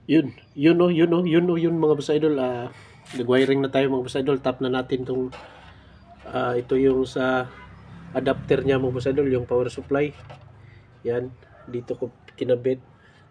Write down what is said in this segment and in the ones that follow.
Yun mga boss idol. Nag-wiring na tayo mga boss idol. Tap na natin tong ito yung sa adapter niya mga boss idol, yung power supply. Yan, dito ko kinabit.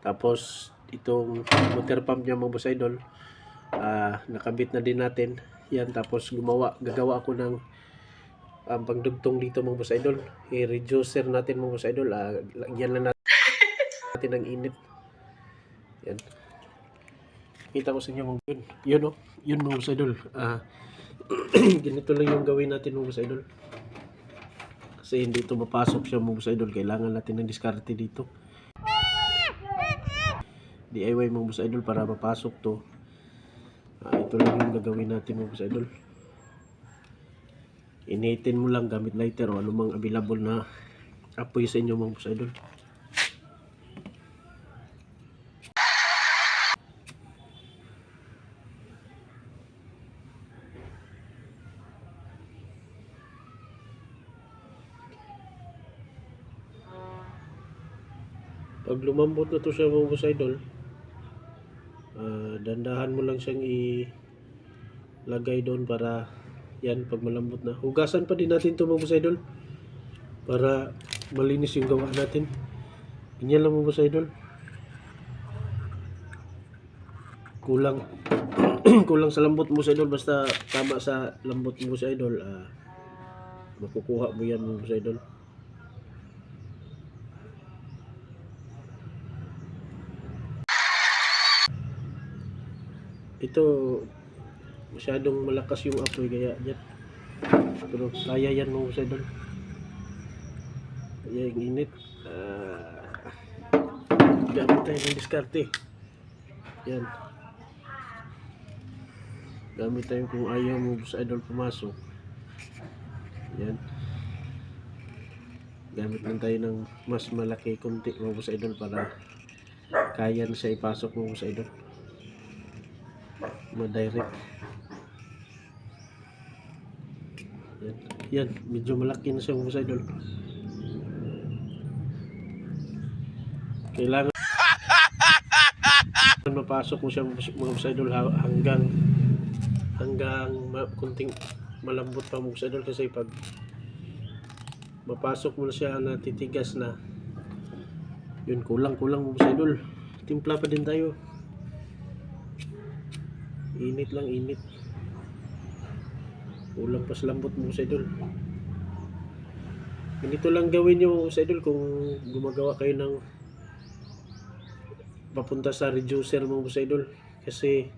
Tapos itong water pump niya mga boss idol, nakabit na din natin. Yan, tapos gagawa ako ng pangdugtong dito mga boss idol. I-reducer natin mga boss idol. Lagyan lang natin ng init. Yan. Kita ko sa inyo mga yun mga boss idol. Ganito lang yung gawin natin mga boss idol. Kasi hindi ito mapasok siya mga boss idol. Kailangan natin ng diskarte dito. DIY mga boss idol para mapasok to. Ito lang yung gagawin natin mga boss idol. Initin mo lang gamit lighter o anumang available na apoy sa inyo mga boss idol. Pag lumambot na to siya mga boss idol, dandahan mo lang siyang ilagay doon para yan, pag malambot na. Hugasan pa din natin to mga boss idol para malinis yung gawa natin. Ganyan lang mga boss idol. Kulang kulang sa lambot mo sa idol, basta tama sa lambot mo sa idol, makukuha mo yan mo sa idol. Ito masyadong malakas yung apoy kaya yan, pero kaya yan mo sa idol. Kaya yung init, gamit tayo ng diskarte. Yan, gamit tayo kung ayaw mo sa idol pumasok. Yan, gamit lang tayo ng mas malaki kunti mo sa idol para kaya na siya ipasok mo sa idol, ma-direct. Yan, medyo malaki na siya mo sa idol. Kailangan mapasok mo siya mga sa idol hanggang kunting malambot pa mga sa idol, kasi pag mapasok mo na siya na titigas na yun, kulang mga sa idol. Timpla pa din tayo, init lang init, kulang pa sa lambot mga sa idol. Ganito lang gawin nyo sa idol kung gumagawa kayo ng papunta sa reducer mga sa idol, kasi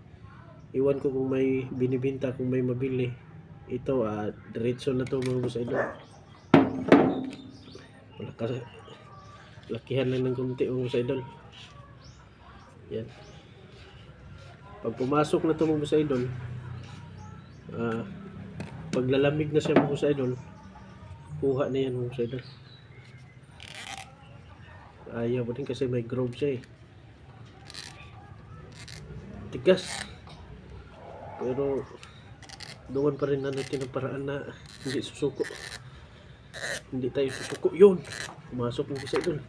iwan ko kung may binibinta, kung may mabili. Ito diretso na to mga sa idol. Lakihan lang ng kunti mga sa idol. Yan, pag pumasok na to mga sa idol, paglalamig na siya mga sa idol, kuha na yan mga sa idol. Ayaw pa din kasi may grove siya tigas, pero doon pa rin na natin ang paraan na hindi susuko, hindi tayo susuko. Yun, pumasok mo sa idol.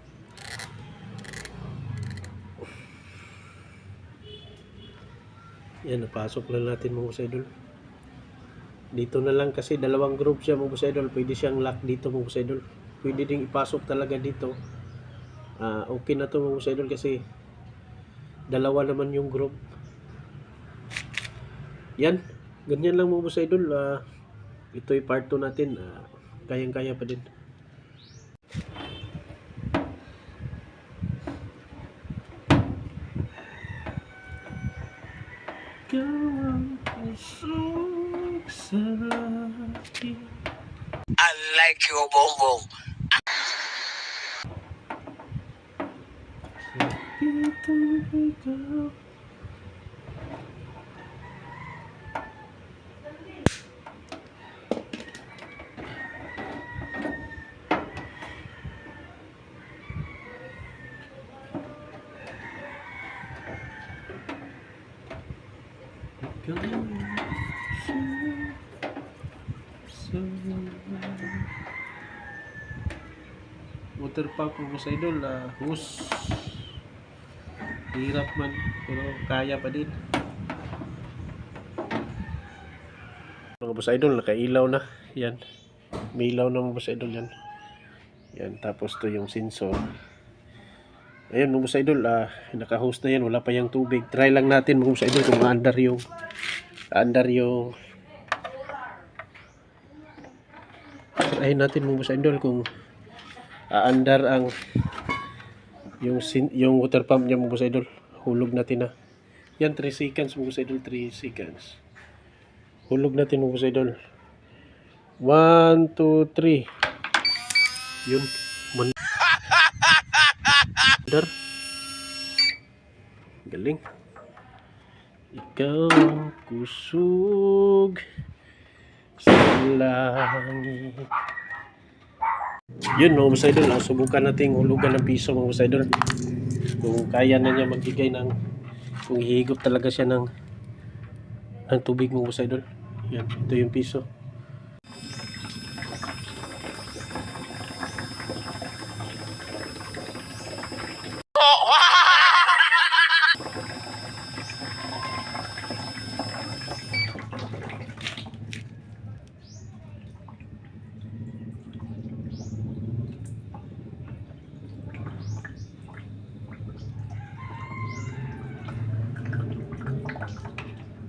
Yan, napasok lang natin mga sa idol. Dito na lang kasi dalawang group siya mga sa idol, pwede siyang lock dito mga sa idol, pwede ding ipasok talaga dito. Okay na to mga sa idol kasi dalawa naman yung group. Yan, ganyan lang mga sa idol. Ito'y part 2 natin. Kayang-kaya pa din. I like your boom boom. Water pump mga sa idol, hose. Hirap man, pero kaya pa din. Mga boss idol, nakailaw na. Yan. May ilaw na mga boss idol yan. Yan, tapos to yung sensor. Ayun mga boss idol, naka-host na yan. Wala pa yung tubig. Try lang natin mga boss idol kung maandar yung try natin mga boss idol kung aandar ang yung water pump niya mga boss idol. Hulog natin na. Yan 3 seconds mga boss idol, 3 seconds. Hulog natin mga boss idol. 1, 2, 3. Yun. Mandar. Galing. Ikaw ang kusog sa langit. Yun mga boss idol, subukan natin hulugan ng piso mga boss idol. Kung kaya na niya magbigay ng, kung hihigop talaga siya ng tubig mga boss idol. Yan, ito yung piso.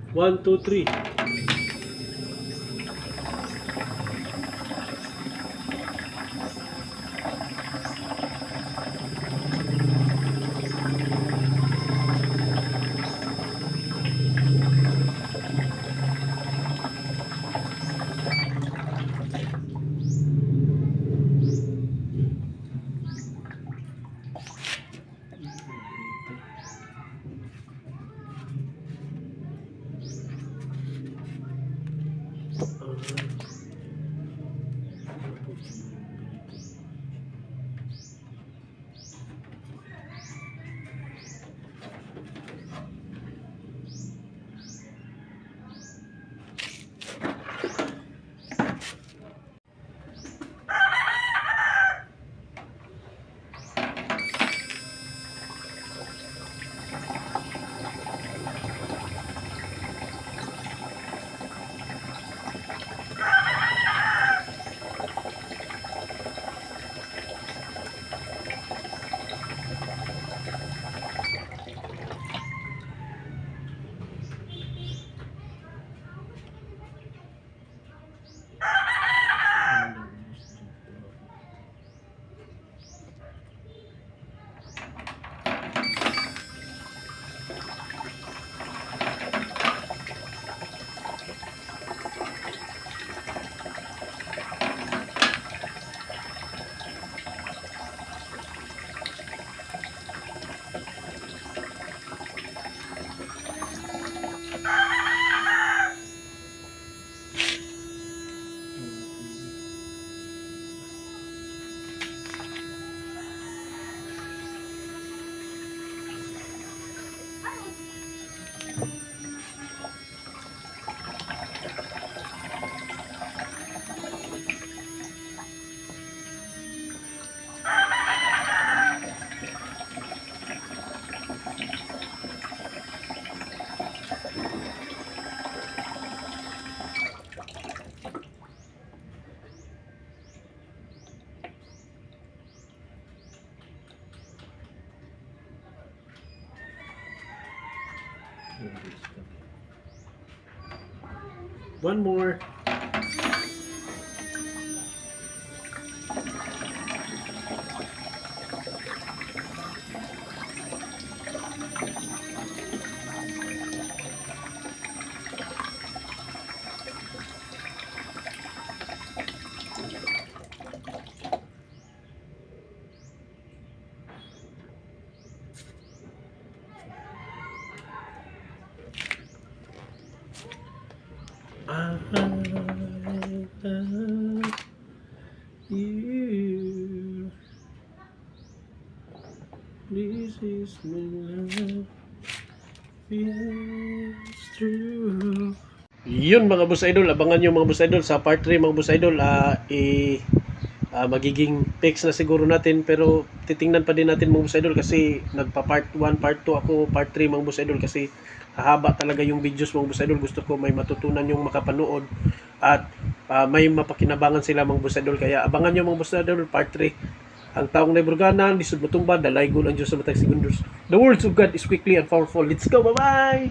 One, two, three. One more. I love you. This is my love. It's true. Yun mga boss idol, abangan nyo mga boss idol sa part 3 mga boss idol. magiging fix na siguro natin, pero titingnan pa din natin mga boss idol kasi nagpa part 1, part 2 ako, part 3 mga boss idol kasi hahaba talaga yung videos mga boss idol. Gusto ko may matutunan yung makapanood at may mapakinabangan sila mga boss idol, kaya abangan nyo mga boss idol part 3. Ang taong na Burgana, lisod matumba, dalaygon ang Diyos sa matag segundos. The words of God is quickly and powerful. Let's go, bye-bye!